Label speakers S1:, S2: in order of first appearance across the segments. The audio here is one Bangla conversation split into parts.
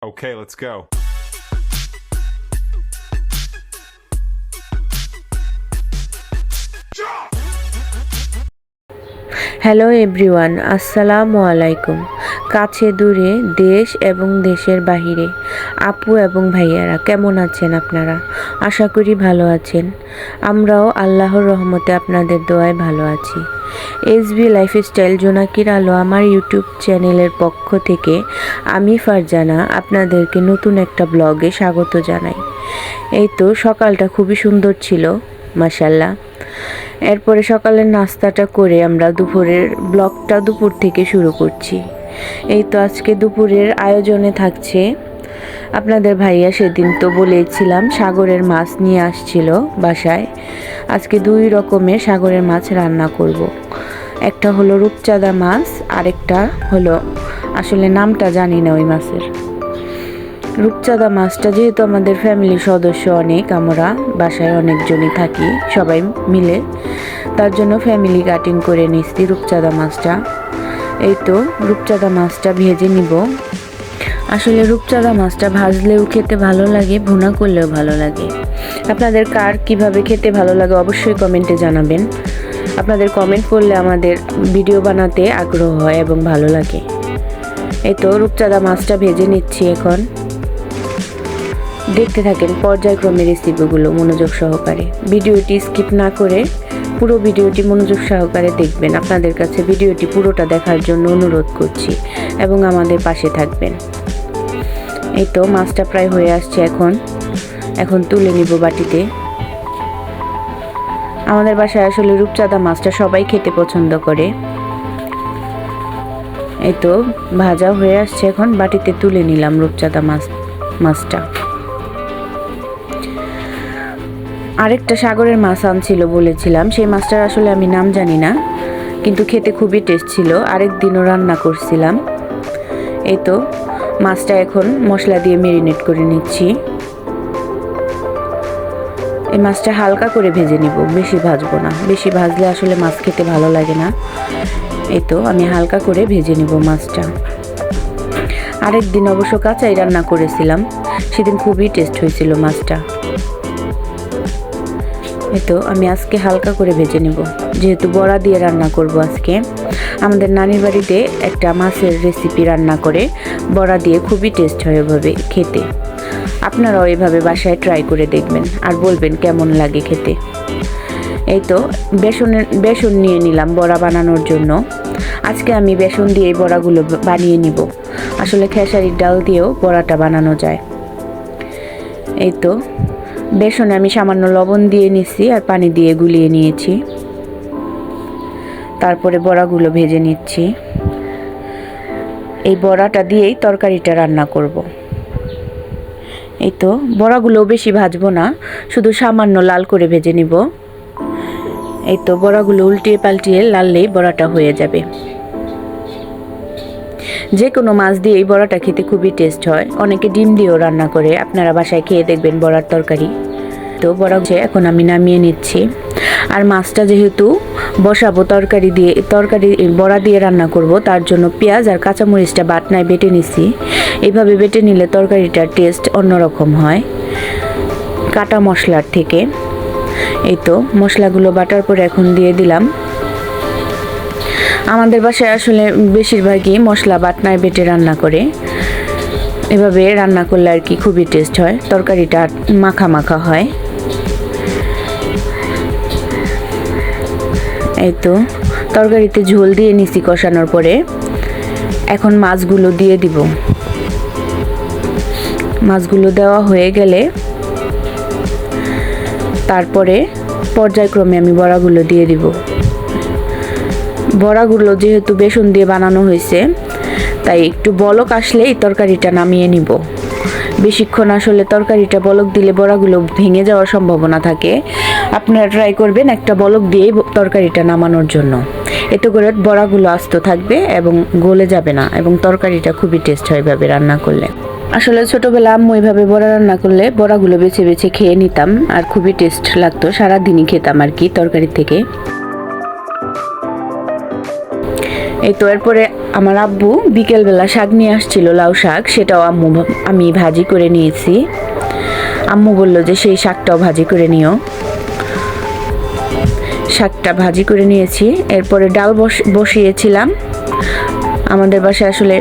S1: Okay, let's go.
S2: Hello everyone, আসসালামু আলাইকুম। কাছে দূরে, দেশ এবং দেশের বাহিরে আপু এবং ভাইয়ারা কেমন আছেন আপনারা? আশা করি ভালো আছেন। আমরাও আল্লাহর রহমতে আপনাদের দোয়ায় ভালো আছি। এসবি লাইফস্টাইল জোনাকির আলো আমার ইউটিউব চ্যানেলের পক্ষ থেকে আমি ফারজানা আপনাদেরকে নতুন একটা ব্লগে স্বাগত জানাই। এই তো সকালটা খুবই সুন্দর ছিল, মাশাল্লাহ। এরপরে সকালের নাস্তাটা করে আমরা দুপুরের ব্লগটা দুপুর থেকে শুরু করছি। এই তো আজকে দুপুরের আয়োজনে থাকছে, আপনাদের ভাইয়া সেদিন তো বলেছিলাম সাগরের মাছ নিয়ে আসছিল বাসায়। আজকে 2 রকমের সাগরের মাছ রান্না করব। একটা হলো রূপচাঁদা মাছ, আরেকটা হলো আসলে নামটা জানি না ওই মাছের। রূপচাঁদা মাছটা যেহেতু আমাদের ফ্যামিলির সদস্য অনেক, আমরা বাসায় অনেকজনই থাকি সবাই মিলে, তার জন্য ফ্যামিলি কাটিং করে নিচ্ছি রূপচাঁদা মাছটা। এই তো রূপচাঁদা মাছটা ভেজে নিব। আসলে রূপচাঁদা মাছটা ভাজলেও খেতে ভালো লাগে, ভুনা করলেও ভালো লাগে। আপনাদের কার কিভাবে খেতে ভালো লাগে অবশ্যই কমেন্টে জানাবেন। আপনাদের কমেন্ট করলে আমাদের ভিডিও বানাতে আগ্রহ হয় এবং ভালো লাগে। এই তো রূপচাঁদা মাছটা ভেজে নিচ্ছি এখন। দেখতে থাকেন পর্যায়ক্রমে রেসিপিগুলো মনোযোগ সহকারে। ভিডিওটি স্কিপ না করে পুরো ভিডিওটি মনোযোগ সহকারে দেখবেন। আপনাদের কাছে ভিডিওটি পুরোটা দেখার জন্য অনুরোধ করছি এবং আমাদের পাশে থাকবেন। এই তো মাছটা প্রায় হয়ে আসছে, এখন তুলে নিব বাটিতে। আমাদের বাসায় আসলে রূপচাঁদা মাছটা সবাই খেতে পছন্দ করে। এই তো ভাজা হয়ে আসছে, এখন বাটিতে তুলে নিলাম রূপচাঁদা মাছটা। আরেকটা সাগরের মাছ আনছিল বলেছিলাম, সেই মাছটার আসলে আমি নাম জানি না, কিন্তু খেতে খুবই টেস্ট ছিল। আরেক দিনও রান্না করছিলাম। এই তো মাছটা এখন মশলা দিয়ে ম্যারিনেট করে নিচ্ছি। এই মাছটা হালকা করে ভেজে নিব, বেশি ভাজবো না, বেশি ভাজলে আসলে মাছ খেতে ভালো লাগে না। এই তো আমি হালকা করে ভেজে নিব মাছটা। আরেক দিন অবশ্য কাঁচাই রান্না করেছিলাম, সেদিন খুবই টেস্ট হয়েছিল মাছটা। এই তো আমি আজকে হালকা করে ভেজে নেব, যেহেতু বড়া দিয়ে রান্না করব আজকে। আমাদের নানির বাড়িতে একটা মাছের রেসিপি রান্না করে বড়া দিয়ে, খুবই টেস্ট হয় ওভাবে খেতে। আপনারাও এভাবে বাসায় ট্রাই করে দেখবেন আর বলবেন কেমন লাগে খেতে। এই তো বেসন নিয়ে নিলাম বড়া বানানোর জন্য। আজকে আমি বেসন দিয়ে এই বড়াগুলো বানিয়ে নিব। আসলে খেসারির ডাল দিয়েও বড়াটা বানানো যায়। এই তো বেসনে আমি সামান্য লবণ দিয়ে নিচ্ছি আর পানি দিয়ে গুলিয়ে নিয়েছি। তারপরে বড়াগুলো ভেজে নিচ্ছি। এই বড়াটা দিয়েই তরকারিটা রান্না করব। এই তো বড়াগুলো বেশি ভাজবো না, শুধু সামান্য লাল করে ভেজে নিব। এই তো বড়াগুলো উল্টিয়ে পাল্টিয়ে লাললেই বড়াটা হয়ে যাবে। যে কোনো মাছ দিয়ে এই বড়াটা খেতে খুবই টেস্ট হয়। অনেকে ডিম দিয়েও রান্না করে, আপনারা বাসায় খেয়ে দেখবেন বড়ার তরকারি। তো বড়া এখন আমি নামিয়ে নিচ্ছি। আর মাছটা যেহেতু বসাবো তরকারি বড়া দিয়ে রান্না করব, তার জন্য পেঁয়াজ আর কাঁচামরিচটা বাটনায় বেটে নিচ্ছি। এইভাবে বেটে নিলে তরকারিটার টেস্ট অন্যরকম হয় কাটা মশলার থেকে। এই তো মশলাগুলো বাটার পরে এখন দিয়ে দিলাম। আমাদের বাসায় আসলে বেশিরভাগই মশলা বাটনায় বেটে রান্না করে। এভাবে রান্না করলে আর কি খুবই টেস্ট হয়, তরকারিটা মাখা মাখা হয়। এই তো তরকারিতে ঝোল দিয়ে নিছি কষানোর পরে। এখন মাছগুলো দিয়ে দিব। মাছগুলো দেওয়া হয়ে গেলে তারপরে পর্যায়ক্রমে আমি বড়াগুলো দিয়ে দিব। বড়াগুলো যেহেতু বেসন দিয়ে বানানো হয়েছে, তাই একটু বলক আসলে এই তরকারিটা নামিয়ে নিব। বেশিক্ষণ আসলে তরকারিটা বলক দিলে বড়াগুলো ভেঙে যাওয়ার সম্ভাবনা থাকে। আপনারা ট্রাই করবেন একটা বলক দিয়েই তরকারিটা নামানোর জন্য। এতে করে বড়াগুলো আস্ত থাকবে এবং গলে যাবে না, এবং তরকারিটা খুবই টেস্ট হয় এভাবে রান্না করলে। আসলে ছোটোবেলা আম্মু এভাবে বড়া রান্না করলে বড়াগুলো বেছে বেছে খেয়ে নিতাম, আর খুবই টেস্ট লাগতো, সারাদিনই খেতাম আর কি তরকারি থেকে।
S1: এই তো এরপরে আমার আব্বু বিকেলবেলা শাক নিয়ে আসছিল, লাউ শাক, সেটাও আমি ভাজি করে নিয়েছি। আম্মু বললো যে সেই শাকটাও ভাজি করে নিও। শাকটা ভাজি করে নিয়েছি। এরপরে ডাল বসিয়েছিলাম। আমাদের বাসায় আসলে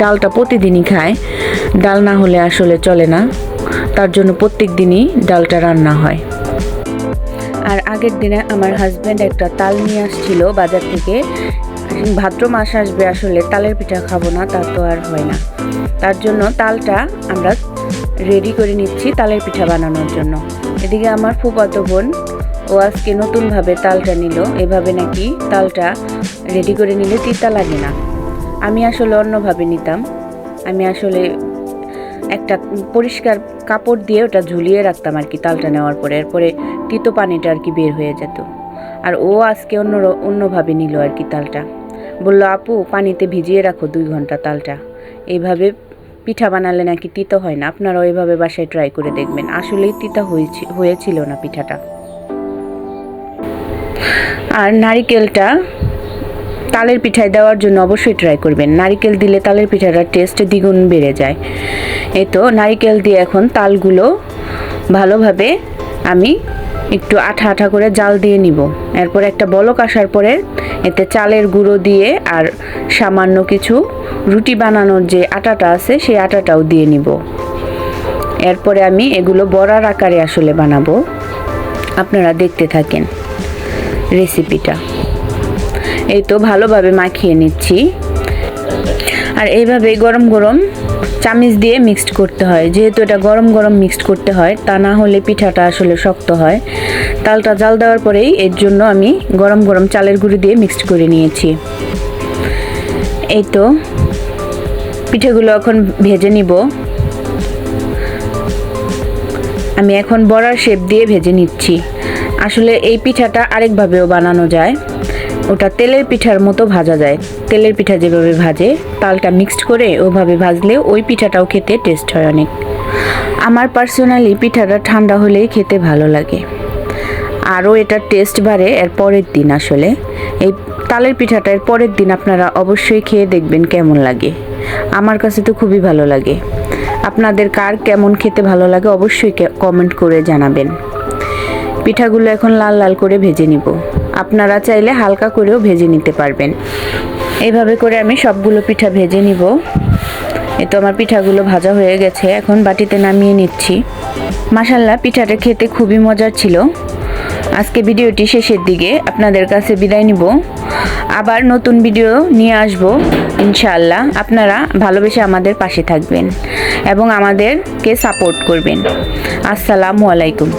S1: ডালটা প্রতিদিনই খায়, ডাল না হলে আসলে চলে না, তার জন্য প্রত্যেক দিনই ডালটা রান্না হয়। আর আগের দিনে আমার হাজব্যান্ড একটা তাল নিয়ে আসছিল বাজার থেকে। ভাদ্র মাস আসবে, আসলে তালের পিঠা খাবো না তা তো আর হয় না, তার জন্য তালটা আমরা রেডি করে নিচ্ছি তালের পিঠা বানানোর জন্য। এদিকে আমার ফুফাতো বোন, ও আজকে নতুনভাবে তালটা নিল। এভাবে নাকি তালটা রেডি করে নিলে তিতা লাগে না। আমি আসলে অন্যভাবে নিতাম। আমি আসলে একটা পরিষ্কার কাপড় দিয়ে ওটা ঝুলিয়ে রাখতাম আর কি তালটা নেওয়ার পরে, এরপরে তিতো পানিটা আর কি বের হয়ে যেত। আর ও আজকে অন্যভাবে নিল আর কি তালটা। বললো, আপু পানিতে ভিজিয়ে রাখো 2 ঘন্টা তালটা, এইভাবে পিঠা বানালে নাকি তিতো হয় না। আপনারাও এইভাবে বাসায় ট্রাই করে দেখবেন, আসলেই তিতা হয়েছিল না পিঠাটা। আর নারিকেলটা তালের পিঠায় দেওয়ার জন্য অবশ্যই ট্রাই করবেন। নারিকেল দিলে তালের পিঠাটার টেস্ট দ্বিগুণ বেড়ে যায়। এই তো নারিকেল দিয়ে এখন তালগুলো ভালোভাবে আমি একটু আঠা আঠা করে জাল দিয়ে নিব। এরপর একটা বলক আসার পরে এতে চালের গুঁড়ো দিয়ে আর সামান্য কিছু রুটি বানানোর যে আটাটা আছে সেই আটাটাও দিয়ে নিব। এরপরে আমি এগুলো বড়ার আকারে আসলে বানাবো। আপনারা দেখতে থাকেন রেসিপিটা। এই তো ভালোভাবে মাখিয়ে নিচ্ছি। আর এইভাবে গরম গরম চামিচ দিয়ে মিক্সড করতে হয়, যেহেতু এটা গরম গরম মিক্সড করতে হয়, তা না হলে পিঠাটা আসলে শক্ত হয়। তালটা জাল দেওয়ার পরেই এর জন্য আমি গরম গরম চালের গুঁড়ি দিয়ে মিক্সড করে নিয়েছি। এই তো পিঠেগুলো এখন ভেজে নিব। আমি এখন বড়ার শেপ দিয়ে ভেজে নিচ্ছি। আসলে এই পিঠাটা আরেকভাবেও বানানো যায়, ওটা তেলের পিঠার মতো ভাজা যায়। তেলের পিঠা যেভাবে ভাজে তালটা মিক্সড করে ওভাবে ভাজলে ওই পিঠাটাও খেতে টেস্ট হয় অনেক। আমার পার্সোনালি পিঠাটা ঠান্ডা হলেই খেতে ভালো লাগে, আরও এটার টেস্ট বাড়ে এর পরের দিন। আসলে এই তালের পিঠাটা এর পরের দিন আপনারা অবশ্যই খেয়ে দেখবেন কেমন লাগে। আমার কাছে তো খুবই ভালো লাগে। আপনাদের কার কেমন খেতে ভালো লাগে অবশ্যই কমেন্ট করে জানাবেন। পিঠাগুলো এখন লাল লাল করে ভেজে নিব। আপনারা চাইলে হালকা করেও ভেজে নিতে পারবেন। এইভাবে করে আমি সবগুলো পিঠা ভেজে নিব। এই তো আমার পিঠাগুলো ভাজা হয়ে গেছে, এখন বাটিতে নামিয়ে নিচ্ছি। মাশাআল্লাহ, পিঠাটা খেতে খুবই মজার ছিল। আজকে ভিডিওটি শেষের দিকে, আপনাদের কাছে বিদায় নিব। আবার নতুন ভিডিও নিয়ে আসব ইনশাআল্লাহ। আপনারা ভালোবেসে আমাদের পাশে থাকবেন এবং আমাদেরকে সাপোর্ট করবেন। আসসালামু আলাইকুম।